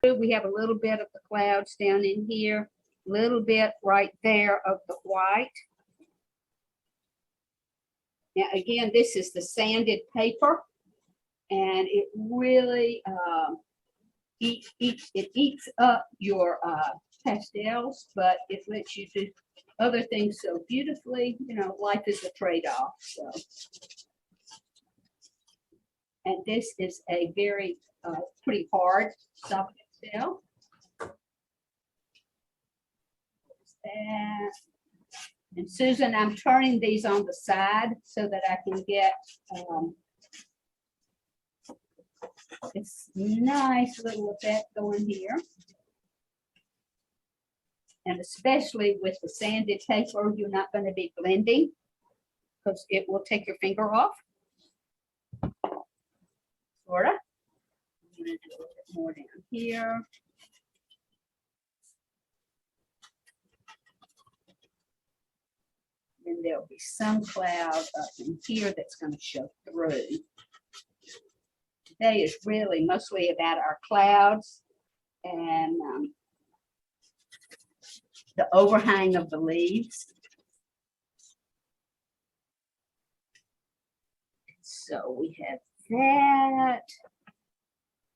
We have a little bit of the clouds down in here, a little bit right there of the white. Now, again, this is the sanded paper, and it really it eats up your pastels, but it lets you do other things so beautifully. You know, life is a trade-off. So, and this is a very pretty hard soft pastel. And Susan, I'm turning these on the side so that I can get this nice little effect going here. And especially with the sanded paper, you're not going to be blending because it will take your finger off. Sort of. I'm going to do a little bit more down here. And there'll be some cloud up in here that's going to show through. Today is really mostly about our clouds and the overhang of the leaves. So we have that.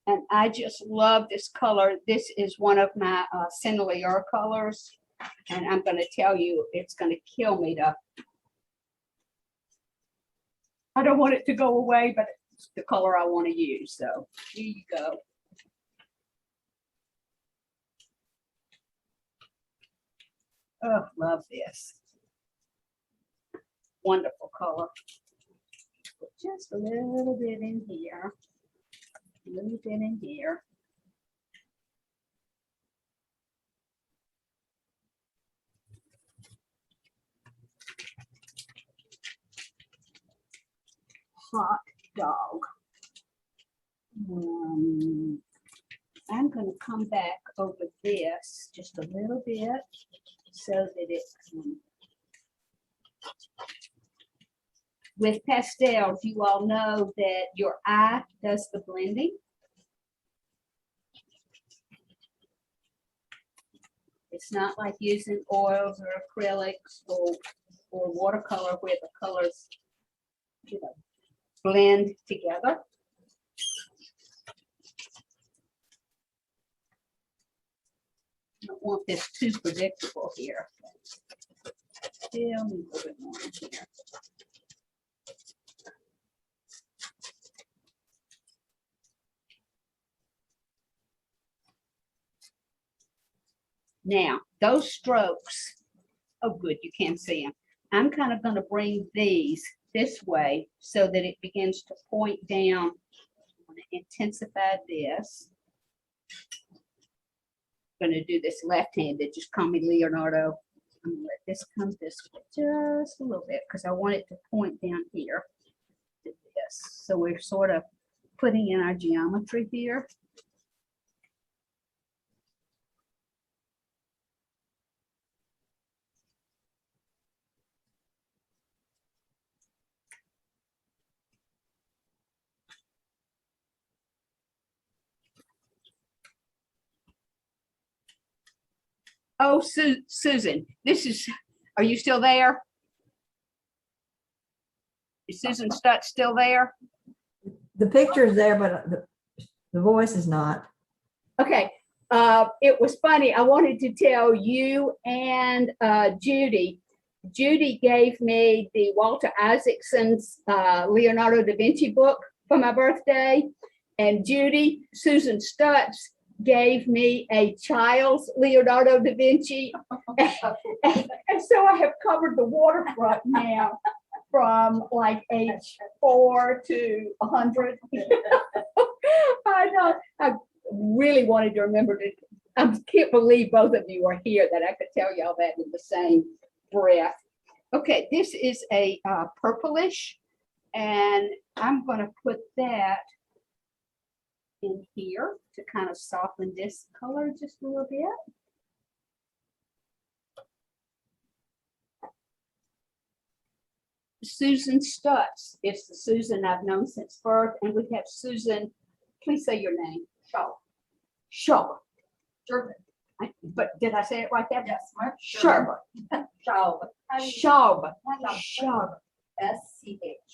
And I just love this color. This is one of my Sennelier colors. And I'm going to tell you, it's going to kill me to. I don't want it to go away, but it's the color I want to use. So here you go. Oh, love this. Wonderful color. Put just a little bit in here. A little bit in here. Hot dog. I'm going to come back over this just a little bit so that it with pastels, you all know that your eye does the blending. It's not like using oils or acrylics or watercolor where the colors, you know, blend together. I don't want this too predictable here. Still a little bit more here. Now, those strokes, oh good, you can't see them. I'm kind of going to bring these this way so that it begins to point down. I'm going to intensify this. I'm going to do this left-handed, just call me Leonardo. I'm going to let this come this way just a little bit because I want it to point down here to this. So we're sort of putting in our geometry here. Oh, Susan, this is, are you still there? Is Susan Stutz still there? The picture is there, but the voice is not. Okay. It was funny. I wanted to tell you and Judy. Judy gave me the Walter Isaacson's Leonardo da Vinci book for my birthday. And Judy, Susan Stutz, gave me a child's Leonardo da Vinci. And so I have covered the waterfront now from like age 4 to 100. I know. I really wanted to remember to, I can't believe both of you are here that I could tell y'all that in the same breath. Okay, this is a purplish, and I'm going to put that in here to kind of soften this color just a little bit. Susan Stutz is the Susan I've known since birth, and we have Susan, please say your name. Shaw. Sherbet. Sherbet. But did I say it right there? Yes, Mark. Sherbet. Sherbet. Sherbet. Sherbet. S-C-H-A-U-B.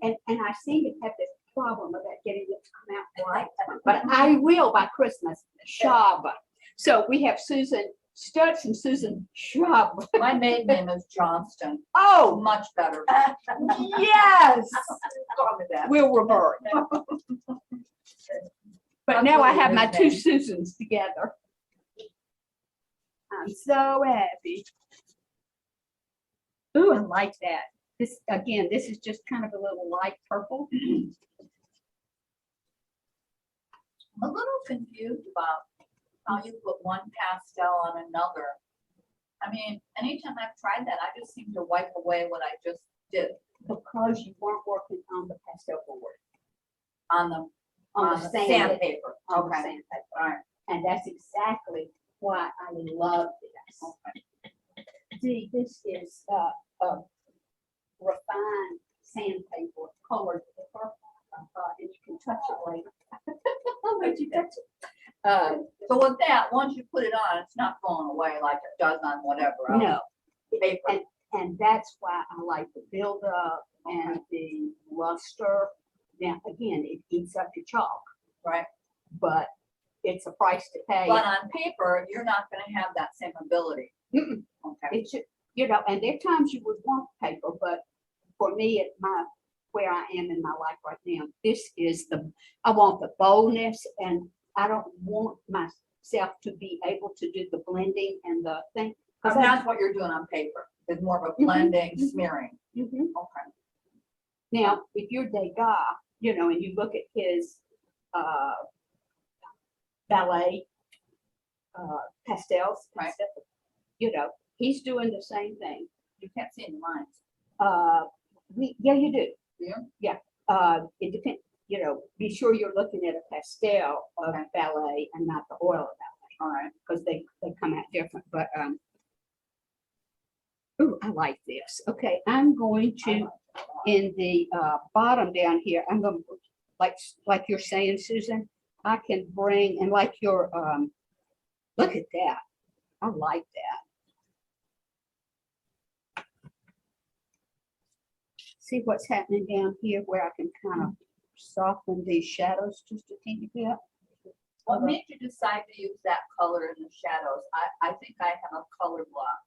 And I seem to have this problem about getting it to come out right, but I will by Christmas. Sherbet. So we have Susan Stutz and Susan Sherbet. My maiden name is Johnston. Oh, Much better. yes. Call me that. We'll revert. But now I have my two Susans together. I'm so happy. Ooh, I like that. This, again, this is just kind of a little light purple. I'm a little confused about how you put one pastel on another. I mean, anytime I've tried that, I just seem to wipe away what I just did Because you weren't working on the pastel board. on the On the sandpaper. On the Okay. sandpaper. All right. And that's exactly why I love this. See, this is a refined sandpaper colored paper, and you can touch it later. I'll let you touch it. So with that, once you put it on, it's not going away like it does on whatever else. No, Paper. and that's why I like the buildup and the luster. Now, again, it eats up your chalk, Right. but it's a price to pay. But on paper, you're not gonna have that same ability. Mm-mm. Okay. It's, you know, and there are times you would want paper, but for me, at where I am in my life right now, this is I want the boldness, and I don't want myself to be able to do the blending and the thing. And that's what you're doing on paper. It's more of a blending, smearing. Mhm. Okay. Now, if you're Degas, you know, and you look at his ballet pastels, and Right. stuff, you know, he's doing the same thing. You can't see any lines. Yeah, you do. Yeah. It depends, you know, be sure you're looking at a pastel of Okay. ballet and not the oil of ballet, All right. because they come out different, but, ooh, I like this. Okay, I'm going to, in the bottom down here, I'm going to, like you're saying, Susan, I can bring, and like your, look at that. I like that. See what's happening down here where I can kind of soften these shadows just a teeny bit. What made you decide to use that color in the shadows? I think I have a color block.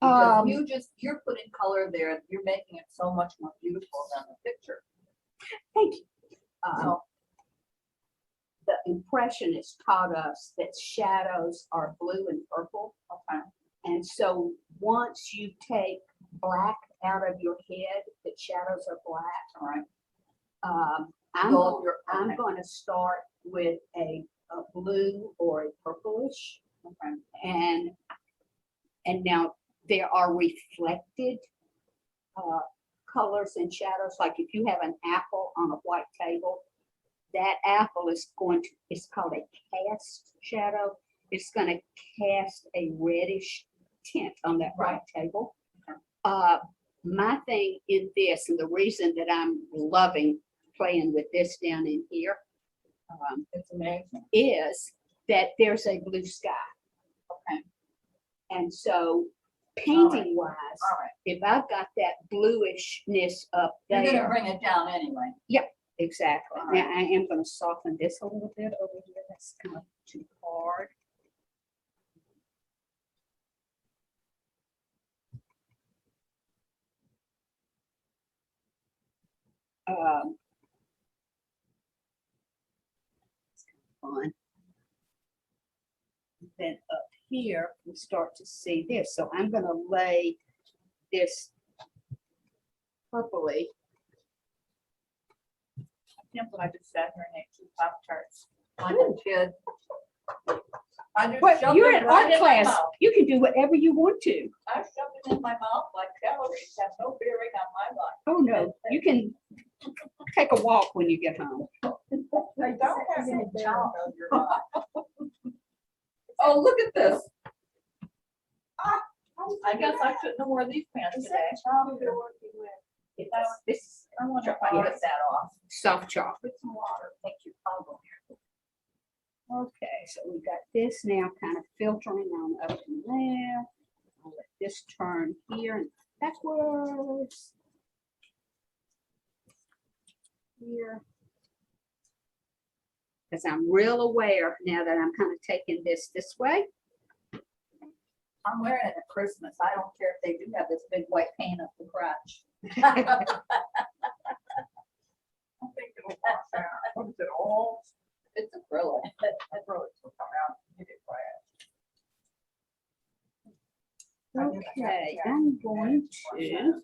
Because you're putting color there, you're making it so much more beautiful than the picture. Thank you. So, The impressionist taught us that shadows are blue and purple. okay. And so once you take black out of your head, the shadows are black. All right. I'm Okay. going to start with a blue or a purplish. Okay. And now there are reflected colors and shadows. Like if you have an apple on a white table, that apple is it's called a cast shadow. It's going to cast a reddish tint on that white table. My thing in this, and the reason that I'm loving playing with this down in here, It's amazing. is that there's a blue sky. Okay. And so painting wise, All right. if I've got that bluishness up You're gonna there, bring it down anyway. exactly. All Now I am going to soften this a little bit over here. That's kind of too hard. It's kind of fun. Then up here, we start to see this. So I'm going to lay this purpley. I can't believe I just sat here and ate 2 Pop-Tarts like a kid. I just But shoved you're it in right art in my class. mouth. You can do whatever you want to. I shoved it in my mouth like calories have no bearing on my life. Oh, no, you can take a walk when you get home. They don't have any bearing on your life. Oh, look at this. I guess I shouldn't have worn these pants today. This I wonder if I get that off. soft chalk. Put some water. Thank you. Okay, so we got this now kind of filtering on up in there. I'll let this turn here and backwards. Here. Because I'm real aware now that I'm kind of taking this way. I'm wearing it at Christmas. I don't care if they do have this big white paint up the crotch. I think it'll wash out. What is it, all? It's acrylic. Acrylics will come out and get it flat. Okay, I'm going to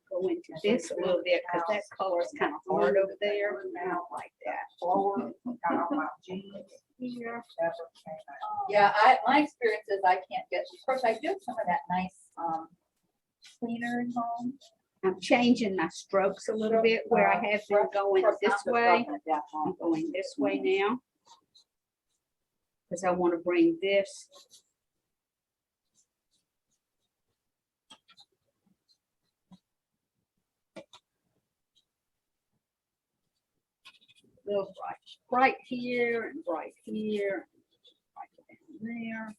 go into this a little bit because that color is kind of hard over there. I don't like that. Lower, got on my jeans. Here. Never came out. Yeah, my experience is I can't get, of course, I do some of that nice cleaner at home. I'm changing my strokes a little bit where I have them going this way. I'm going this way now. Because I want to bring this. Little bright here and bright here, right down there.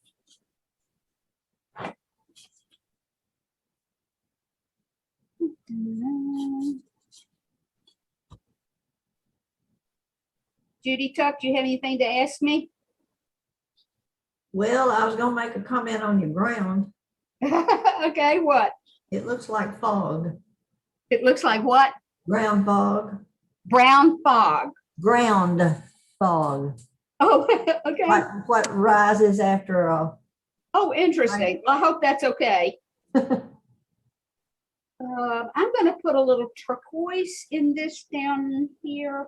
Judy Tuck, do you have anything to ask me? Well, I was gonna make a comment on your ground. Okay, what? It looks like fog, It looks like what? ground fog, Brown fog. ground fog. Oh, okay. What rises after a, Oh, interesting. I hope that's okay. I'm going to put a little turquoise in this down here.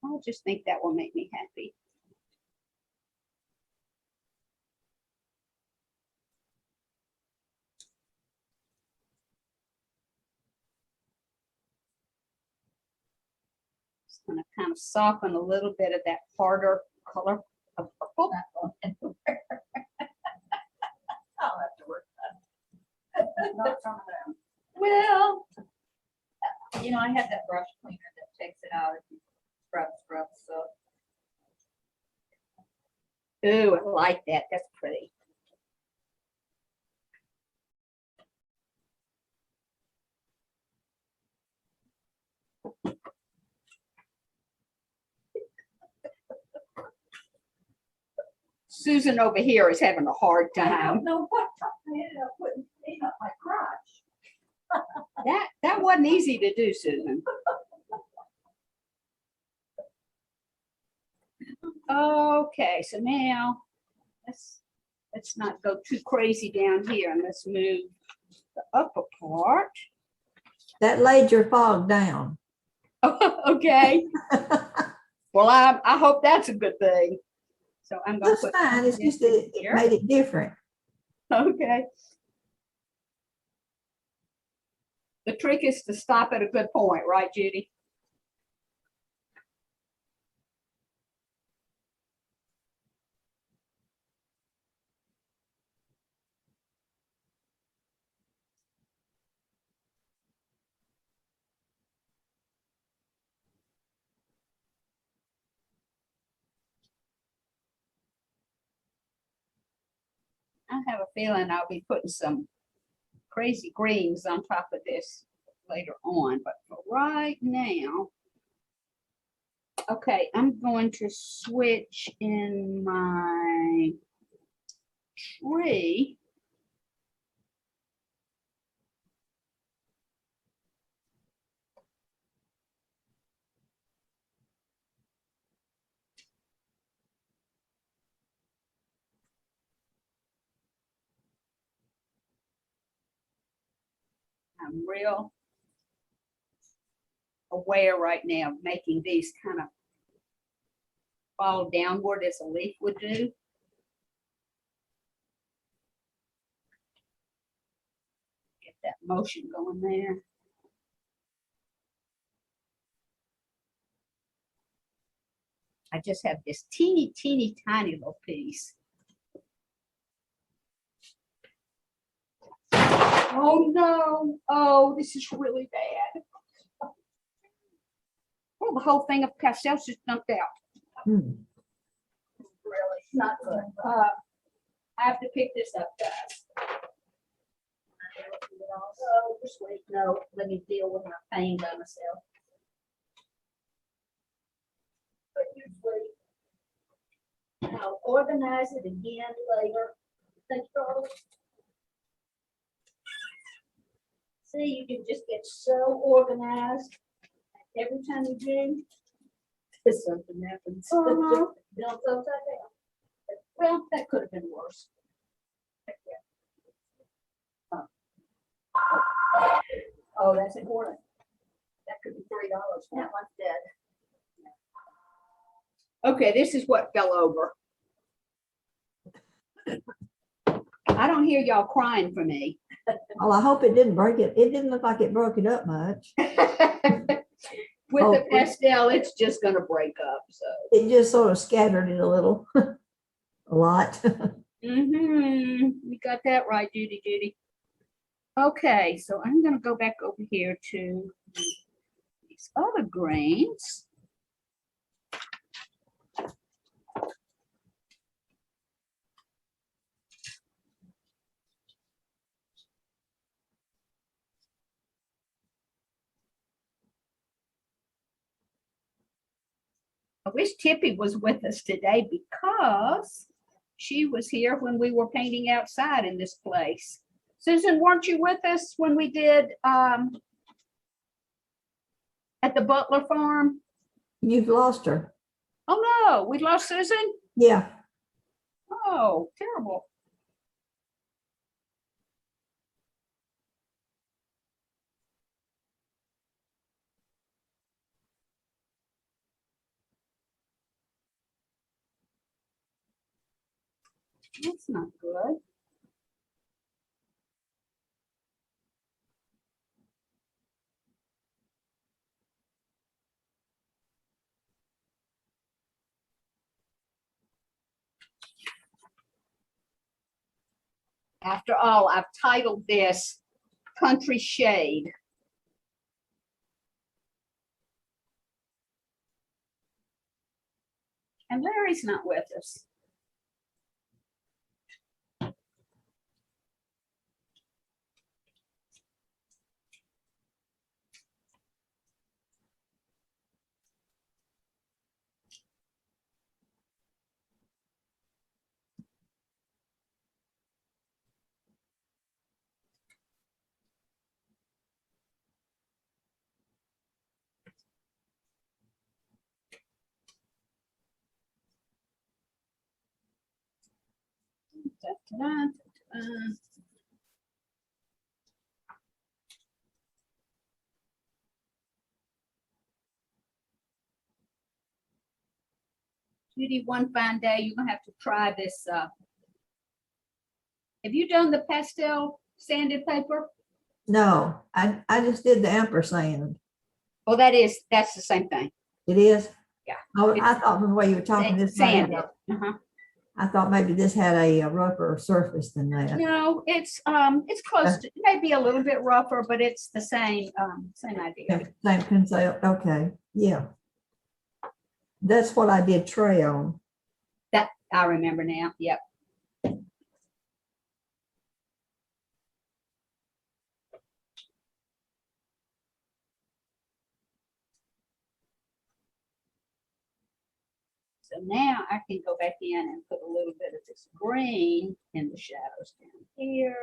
I just think that will make me happy. Just going to kind of soften a little bit of that harder color of purple. I'll have to work Not some of them. Well, you know, I had that brush cleaner that takes it out if you scrub, so. Ooh, I like that. That's pretty. Susan over here is having a hard I time. don't know what, I ended up putting paint up my crotch. That wasn't easy to do, Susan. Okay, so now let's not go too crazy down here and let's move the upper part. that laid your fog down. Okay. Well, I hope that's a good thing. So I'm going to That's put fine. It's this just that it here. made it different. Okay. The trick is to stop at a good point, right, Judy? I have a feeling I'll be putting some crazy greens on top of this later on, but for right now, okay, I'm going to switch in my tree. I'm real aware right now of making these kind of fall downward as a leaf would do. Get that motion going there. I just have this teeny tiny little piece. Oh no, oh, this is really bad. Well, the whole thing of pastels just dumped out. Hmm. Not good. I have to pick this up, guys. Oh, just wait. No, let me deal with my pain by myself. But usually, I'll organize it again later. Thank you, Carlos. See, you can just get so organized every time you do. Something happens. Don't upside down. Well, that could have been worse. Oh, that's important. That could be $3. That one's dead. Okay, this is what fell over. I don't hear y'all crying for me. Well, I hope it didn't break it. It didn't look like it broke it up much. With Oh, the pastel, it's just gonna break up, so. It just sort of scattered it a little, a lot. You got that right, Judy. Okay, so I'm gonna go back over here to these other grains. I wish Tippy was with us today because she was here when we were painting outside in this place. Susan, weren't you with us when we did at the Butler farm? You've lost her. Oh no, we lost Susan? Yeah. Oh, terrible. That's not good. After all, I've titled this Country Shade. And Larry's not with us. Judy, one fine day, you're gonna have to try this. Have you done the pastel sanded paper? No, I just did the ampersand. Oh, that's the same thing. It is? Yeah. Oh, I thought from the way you were talking this. Sanded. I thought maybe this had a rougher surface than that. No, it's close to, maybe a little bit rougher, but it's the same idea. Same pencil. Okay. Yeah. That's what I did tray on. That I remember now. Yep. So now I can go back in and put a little bit of this green in the shadows down here.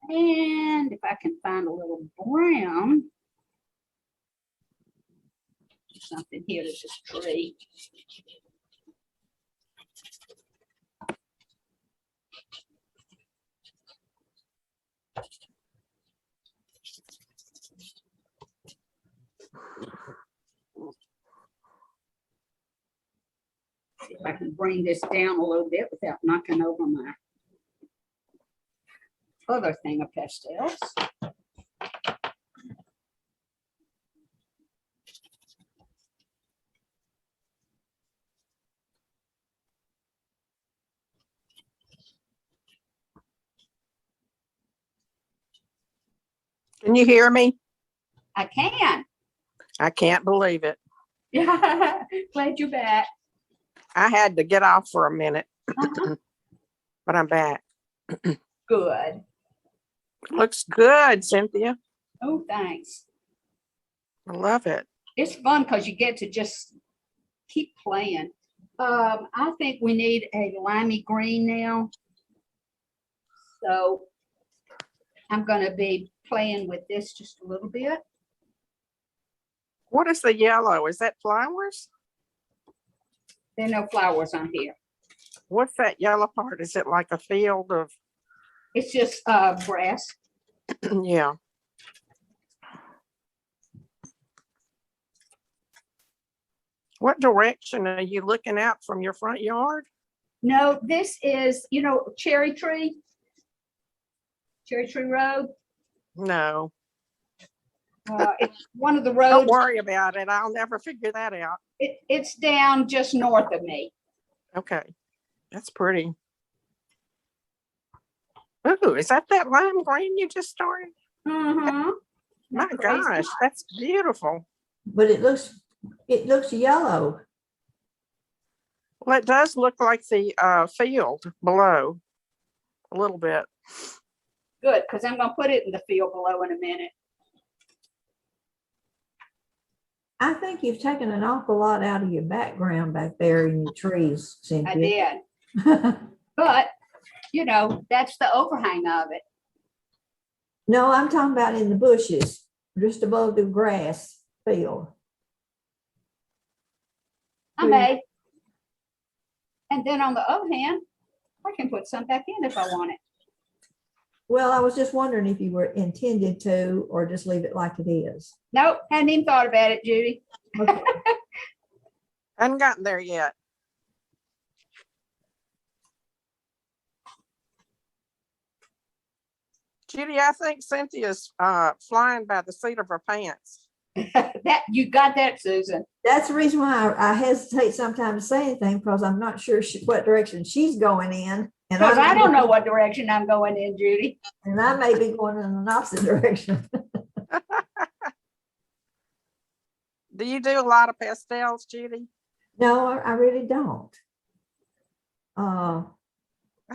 And if I can find a little brown, something here to this tree. See if I can bring this down a little bit without knocking over my other thing of pastels. Can you hear me? I can. I can't believe it. Yeah, glad you're back. I had to get off for a minute, Uh-huh. but I'm back. Good. Looks good, Cynthia. Oh, thanks. I love it. It's fun because you get to just keep playing. I think we need a limey green now. So I'm going to be playing with this just a little bit. What is the yellow? Is that flowers? There are no flowers on here. What's that yellow part? Is it like a field of, It's just grass. yeah. What direction are you looking out from your front yard? No, this is, you know, Cherry Tree Road. No, It's one of the don't roads. worry about it. I'll never figure that out. It's down just north of me. Okay, that's pretty. Ooh, is that lime green you just started? Mm-hmm. My gosh, that's beautiful. But it looks yellow. Well, it does look like the field below a little bit. Good, because I'm going to put it in the field below in a minute. I think you've taken an awful lot out of your background back there in your trees, I Cynthia. did. But, you know, that's the overhang of it. No, I'm talking about in the bushes, just above the grass field. I may. And then on the other hand, I can put some back in if I want it. Well, I was just wondering if you were intended to, or just leave it like it is. Nope, hadn't even thought about it, Judy. Okay. Hadn't gotten there yet. Judy, I think Cynthia's flying by the seat of her pants. That you got that, Susan. That's the reason why I hesitate sometimes to say anything, because I'm not sure what direction she's going in. And Because I don't know what direction I'm going in, Judy. And I may be going in an opposite direction. Do you do a lot of pastels, Judy? No, I really don't. I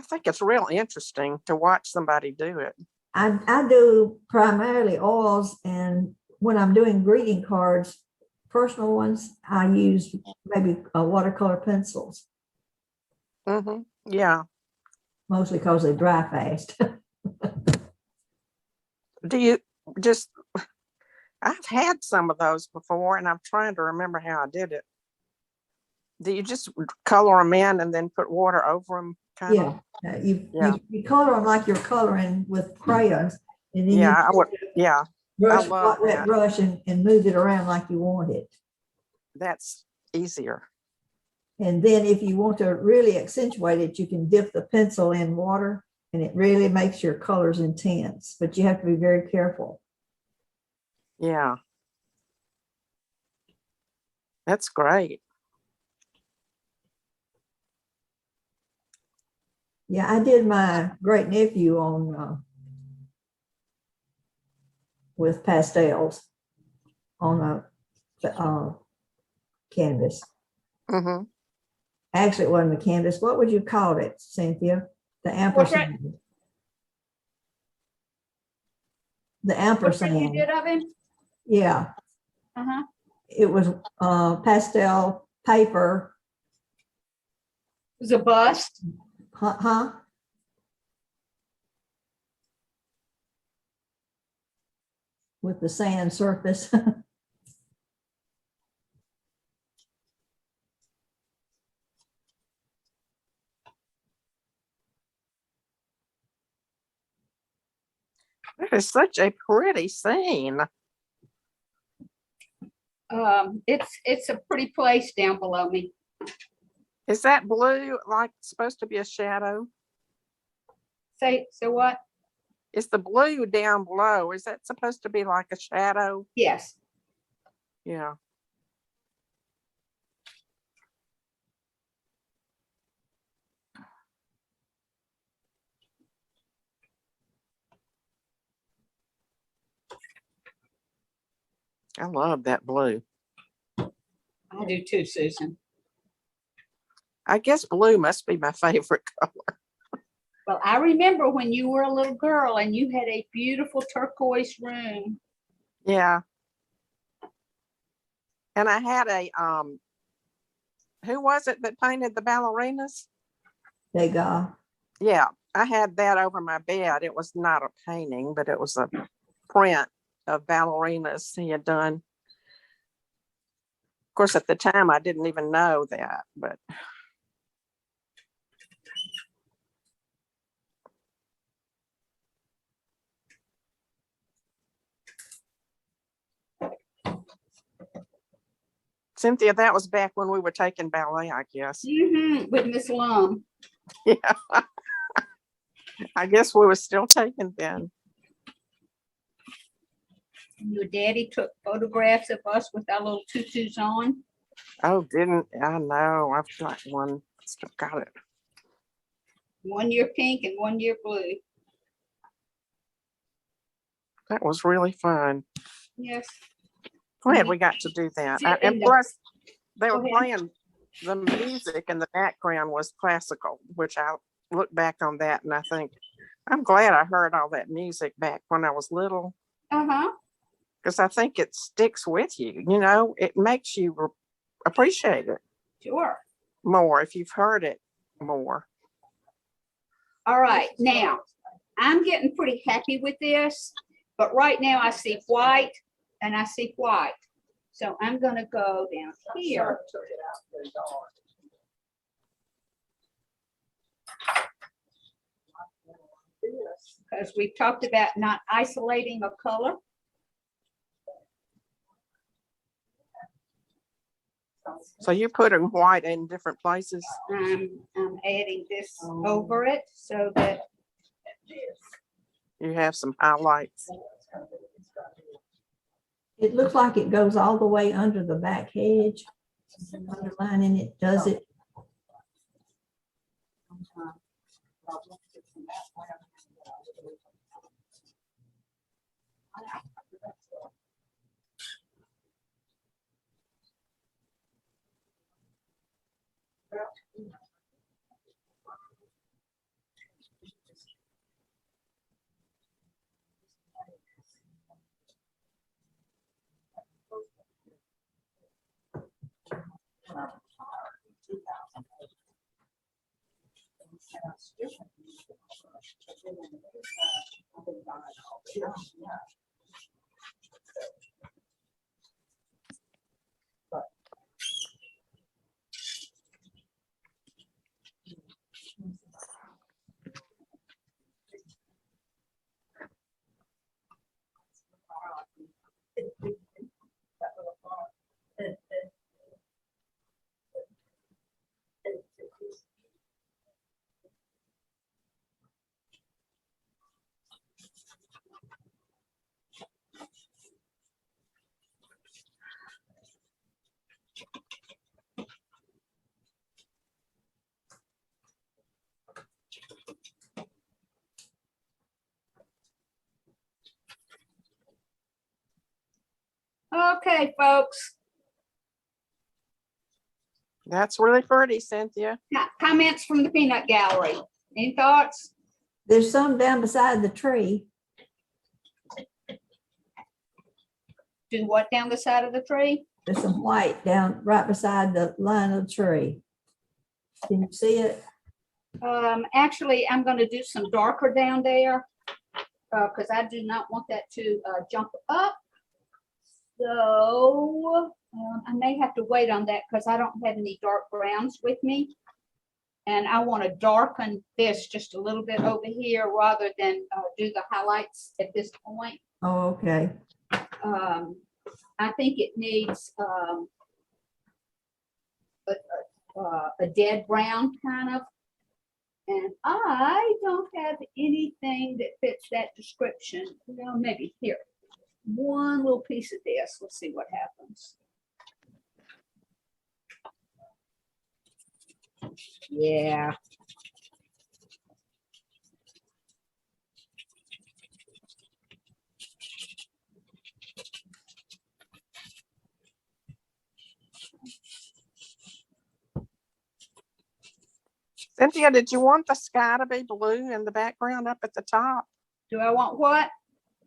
think it's real interesting to watch somebody do it. I do primarily oils, and when I'm doing greeting cards, personal ones, I use maybe watercolor pencils. Mm-hmm. Yeah. Mostly because they dry fast. Do you just, I've had some of those before and I'm trying to remember how I did it. Do you just color them in and then put water over them? Yeah. You color them like you're coloring with crayons. And then Yeah, I would. Yeah. brush, I love that. brush and move it around like you want it. That's easier. And then if you want to really accentuate it, you can dip the pencil in water and it really makes your colors intense, but you have to be very careful. Yeah. That's great. Yeah, I did my great nephew on with pastels on a canvas. Mm-hmm. Actually, it wasn't a canvas. What would you call it, Cynthia? The ampersand. The ampersand. You did of him? Yeah. Uh-huh. It was pastel paper. It was a bust. Huh? With the sand surface. It is such a pretty scene. It's a pretty place down below me. Is that blue like supposed to be a shadow? So what? Is the blue down below, is that supposed to be like a shadow? Yes. Yeah. I love that blue. I do too, Susan. I guess blue must be my favorite color. Well, I remember when you were a little girl and you had a beautiful turquoise room. Yeah. And I had a, who was it that painted the ballerinas? They go. Yeah, I had that over my bed. It was not a painting, but it was a print of ballerinas he had done. Of course, at the time, I didn't even know that, but. Cynthia, that was back when we were taking ballet, I guess. With Miss Lum. Yeah. I guess we were still taking then. And your daddy took photographs of us with our little tutus on. Oh, didn't I know? I've got one. Still got it. 1 year pink and 1 year blue. That was really fun. Yes. Glad we got to do that. Sit in And the- plus, they were Go ahead. playing the music in the background was classical, which I look back on that and I think, I'm glad I heard all that music back when I was little, Uh-huh. because I think it sticks with you. You know, it makes you appreciate it Sure. more if you've heard it more. All right. Now, I'm getting pretty happy with this, but right now I see white and I see white. So I'm going to go down here. Because we've talked about not isolating a color. So you're putting white in different places. I'm adding this over it so that You have some highlights. It looks like it goes all the way under the back hedge. Underlining it, does it? okay, folks. That's really pretty, Cynthia. Comments from the peanut gallery. Any thoughts? There's some down beside the tree. Do what down the side of the tree? There's some white down right beside the line of the tree. Can you see it? Actually, I'm going to do some darker down there because I do not want that to jump up. So I may have to wait on that because I don't have any dark browns with me. And I want to darken this just a little bit over here rather than do the highlights at this point. Oh, okay. I think it needs a dead brown kind of. And I don't have anything that fits that description. Well, maybe here. One little piece of this. Let's see what happens. Yeah. Cynthia, did you want the sky to be blue in the background up at the top? Do I want what?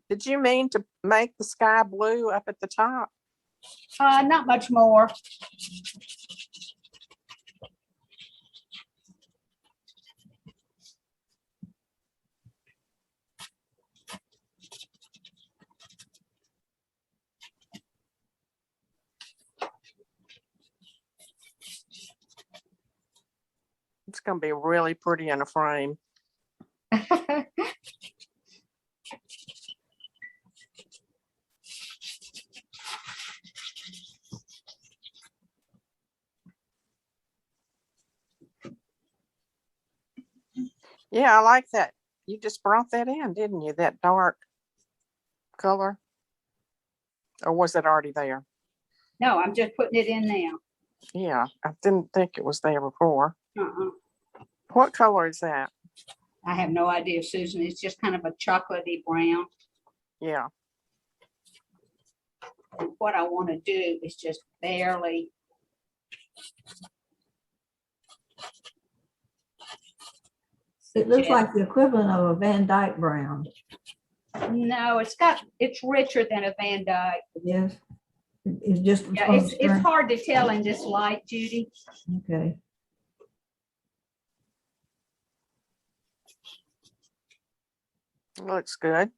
Did you mean to make the sky blue up at the top? Not much more. It's going to be really pretty in a frame. Yeah, I like that. You just brought that in, didn't you? That dark color? Or was it already there? No, I'm just putting it in now. Yeah, I didn't think it was there before. Uh-uh. What color is that? I have no idea, Susan. It's just kind of a chocolatey brown. Yeah. And what I want to do is just barely. It looks like the equivalent of a Van Dyke brown. No, it's richer than a Van Dyke. Yes. It's just. Yeah, it's hard to tell in this light, Judy. Okay. Looks good.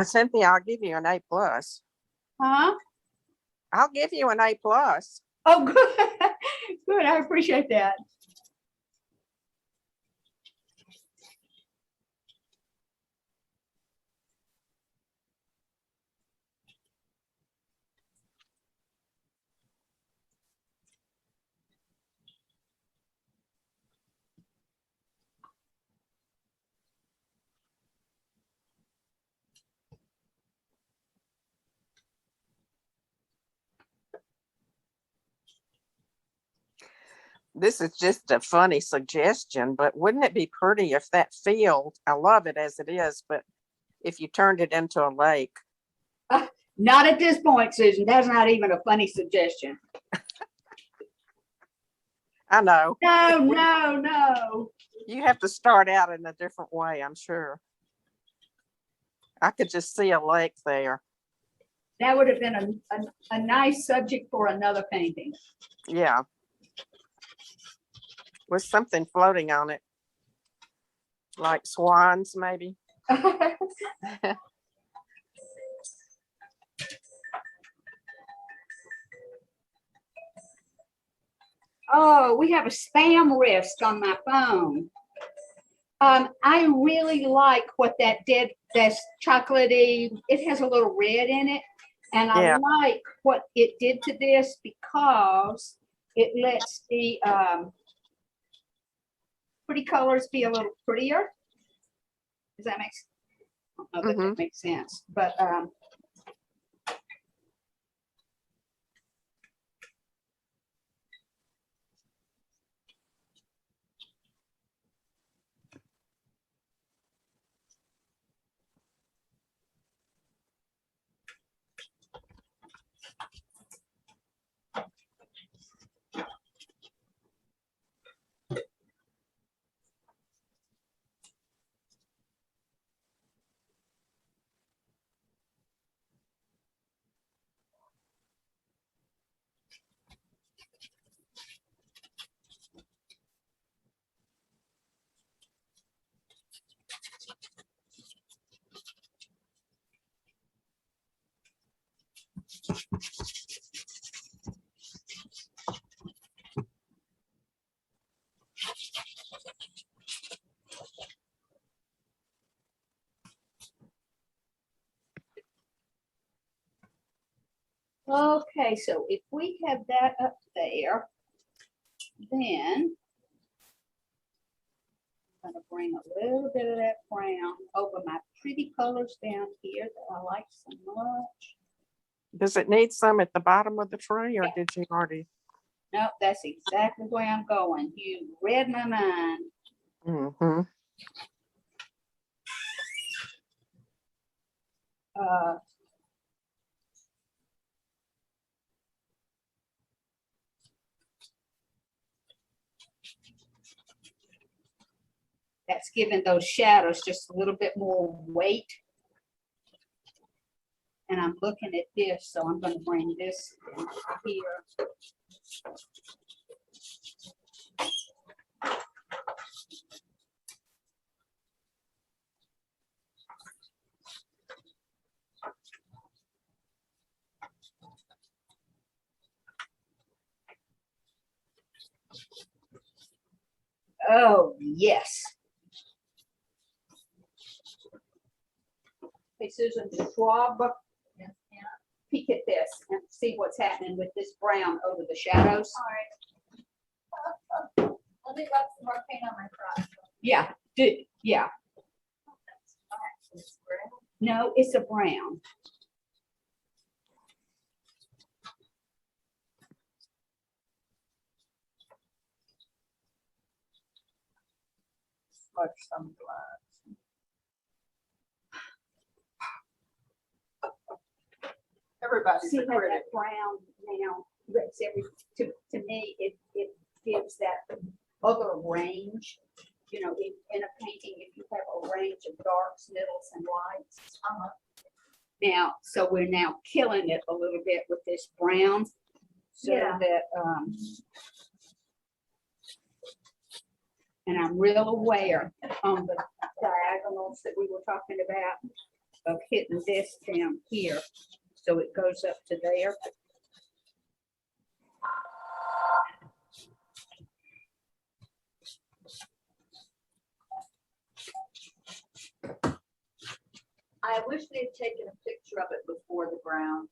Cynthia, I'll give you an A+. Huh? I'll give you an A+. Oh, good. Good. I appreciate that. This is just a funny suggestion, but wouldn't it be pretty if that field, I love it as it is, but if you turned it into a lake? Not at this point, Susan. That's not even a funny suggestion. I know. No, no, no. You have to start out in a different way, I'm sure. I could just see a lake there. That would have been a nice subject for another painting. Yeah. With something floating on it. Like swans, maybe. Oh, we have a spam risk on my phone. I really like what that did. That's chocolatey. It has a little red in it. And I like what it did to this because it lets the pretty colors be a little prettier. Does that make sense? I don't know if that makes sense, but Okay, so if we have that up there, then I'm gonna bring a little bit of that brown over my pretty colors down here that I like so much. Does it need some at the bottom of the tray or did you already? Nope, that's exactly where I'm going. You read my mind. Mm-hmm. Uh, That's giving those shadows just a little bit more weight. And I'm looking at this, so I'm going to bring this down here. Oh, yes. Hey, Susan Schwab, peek at this and see what's happening with this brown over the shadows. All right. Let me rub some more paint on my cross. Yeah, yeah. No, it's a brown. Smudge some gloves. Everybody's See a how critic. that brown now lets to me, it gives that other range. You know, in a painting, if you have a range of darks, middles, and lights. Now, so we're now killing it a little bit with this brown, so Yeah. that and I'm real aware on the diagonals that we were talking about of hitting this down here, so it goes up to there. I wish we had taken a picture of it before the brown.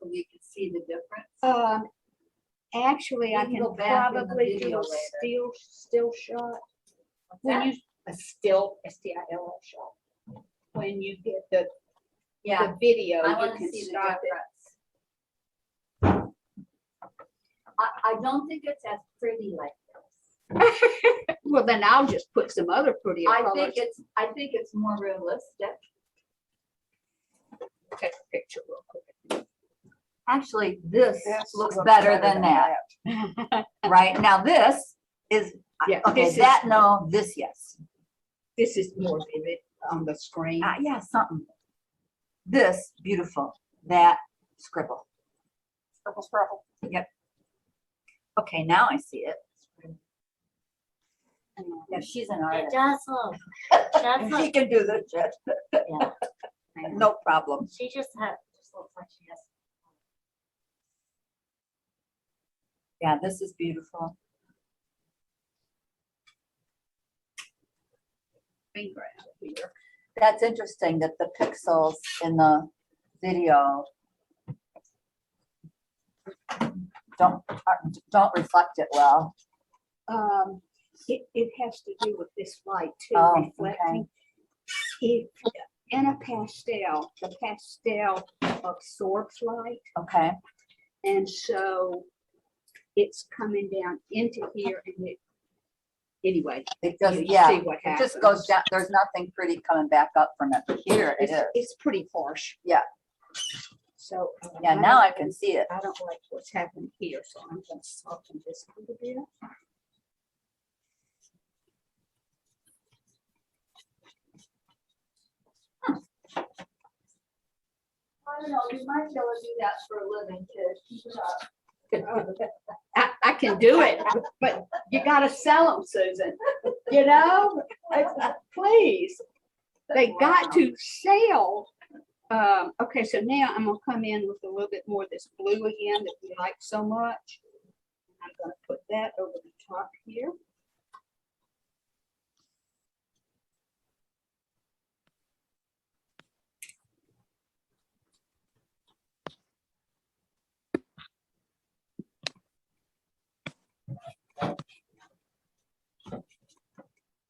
So we could see the difference. Actually, I We can can go back in the probably do video a later. still shot. When you a still STIL shot. When you get the video, I you want to can see the stop it. difference. I don't think it's as pretty like this. Well, then I'll just put some other prettier I colors. think it's more realistic. Take a picture real quick. Actually, this This looks looks better than that. Right, now this is, Yeah, okay, this is- that no, this yes. This is more vivid on the screen. Yeah, something. This, beautiful, that, scribble. Scribble, scrabble. Yep. Okay, now I see it. Yeah, she's an It artist. does look. That's She like, can do the shit. yeah. No problem. She just looks like she has. Yeah, this is beautiful. Finger out here. That's interesting that the pixels in the video don't reflect it well. It has to do with this light too, Oh, reflecting. If in a pastel, the pastel absorbs light, Okay, and so it's coming down into here, and it anyway. it does, you yeah, see what it just happens. goes down. There's nothing pretty coming back up from it, but here it is. It's pretty harsh. Yeah. So. Yeah, now I can see it. I don't like what's happening here, so I'm going to soften this a little bit. I don't know, you might be able to do that for a living, kid. Keep it up. I can do it, but you gotta sell them, Susan. You know, please, they got to sell. Okay, so now I'm gonna come in with a little bit more of this blue again that we like so much. I'm gonna put that over the top here.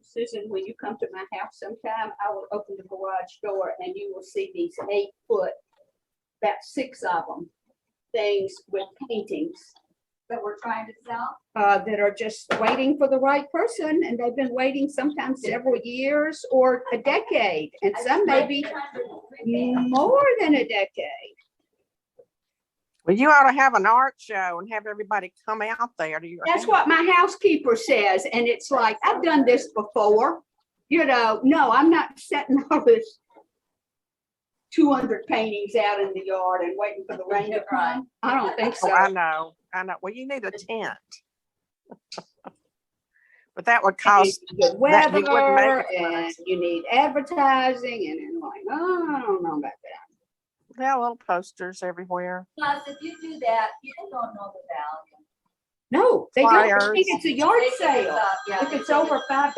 Susan, when you come to my house sometime, I will open the garage door and you will see these 8-foot, about 6 of them, things with paintings That we're trying to sell. that are just waiting for the right person. And they've been waiting sometimes several years or a decade, and some maybe more than a decade. Well, you ought to have an art show and have everybody come out there to your That's house. what my housekeeper says. And it's like, I've done this before. You know, no, I'm not setting all this 200 paintings out in the yard and waiting for the rain to come. I don't think Oh, so. I know. Well, you need a tent. But that would cost, You need good that you wouldn't make weather, it for and us. you need advertising, and then like, oh, I don't know about that. Yeah, little posters everywhere. Plus, if you do that, people don't know the value. No, they don't. They Flyers. think it's a yard They think sale. yeah, If they it's think over $5,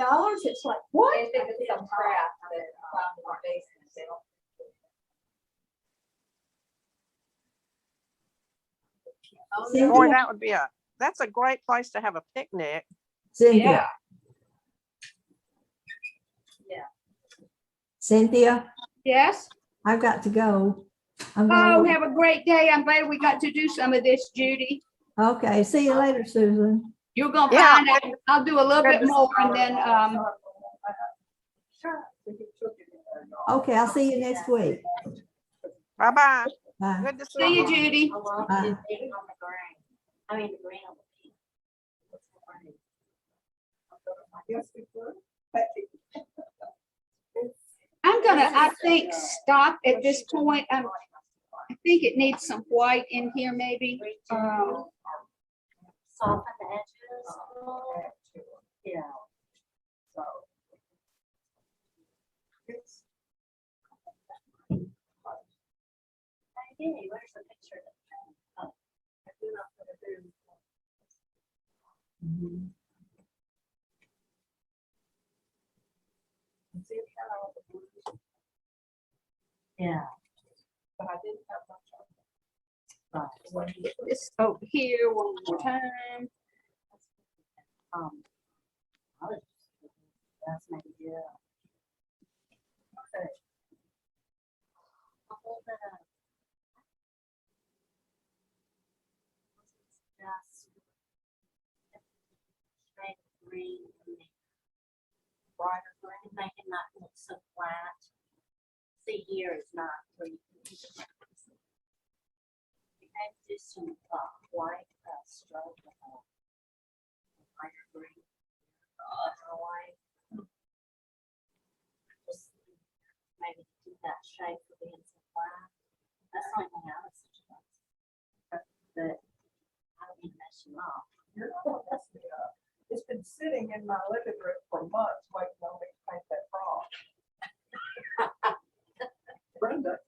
it's like, what? They think it's some crap that found in our basement. They don't. Oh, Cynthia? Boy, that's a great place to have a picnic. Cynthia, Yeah. Cynthia, Yes. I've got to go. I'm Oh, going. have a great day. I'm glad we got to do some of this, Judy. Okay, see you later, Susan. You're gonna Yeah. find out. I'll do a little bit more and then, Sure. Okay, I'll see you next week. Bye-bye. Bye. Good to see you, see you. Judy. I love Bye. the pink on the green. I mean, the green on the pink. I'm gonna, I think, stop at this point. I think it needs some white in here, maybe. Soften the edges a little. Yeah. I did. Where's the picture? Oh, I do not put it in. Yeah. But I didn't have much of it. Right. This over here one more time. I was just- that's maybe, yeah. Okay. A little bit of. Just. Shade of green. And the brighter green, make it not look so flat. See here is not where you can. You can do some white stroke with a lighter green. White. Just maybe keep that shape for being so flat. That's the only thing I was suggesting. But I don't mean to mess you up. It's been sitting in my living room for months, waiting on me to paint that frog. Brenda.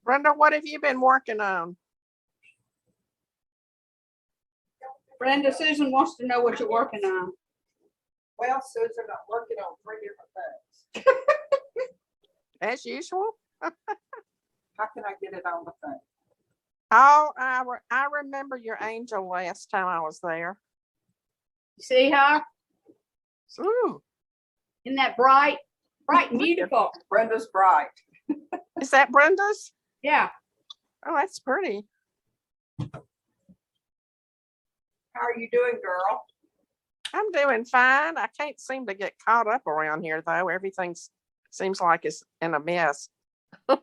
Brenda, what have you been working on? Brenda, Susan wants to know what you're working on. Well, Susan, I'm working on 3 different things. As usual? How can I get it on the thing? Oh, I remember your angel last time I was there. See her? Ooh, Isn't that bright? Bright and beautiful. Brenda's bright. is that Brenda's? Yeah. Oh, that's pretty. How are you doing, girl? I'm doing fine. I can't seem to get caught up around here though. Everything seems like it's in a mess. I'm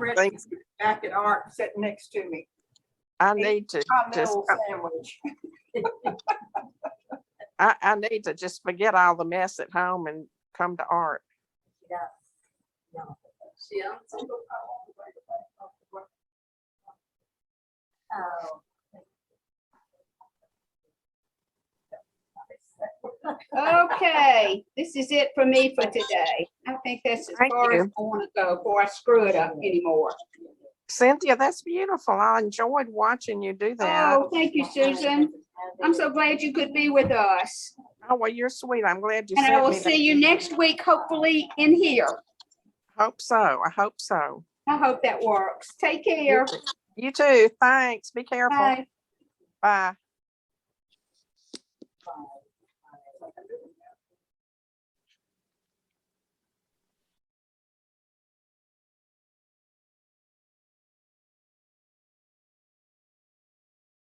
ready to Thanks. get back at art sitting next to me. I need to just, Continental sandwich. I need to just forget all the mess at home and come to art. Oh. Okay, this is it for me for today. I think that's as Thank far as you. I want to go before I screw it up anymore. Cynthia, that's beautiful. I enjoyed watching you do that. Oh, thank you, Susan. I'm so glad you could be with us. Oh, well, you're sweet. I'm glad you And I sent will me see that. you next week, hopefully in here. Hope so. I hope so. I hope that works. Take care. You too. Thanks. Be careful. Bye. Bye. 5.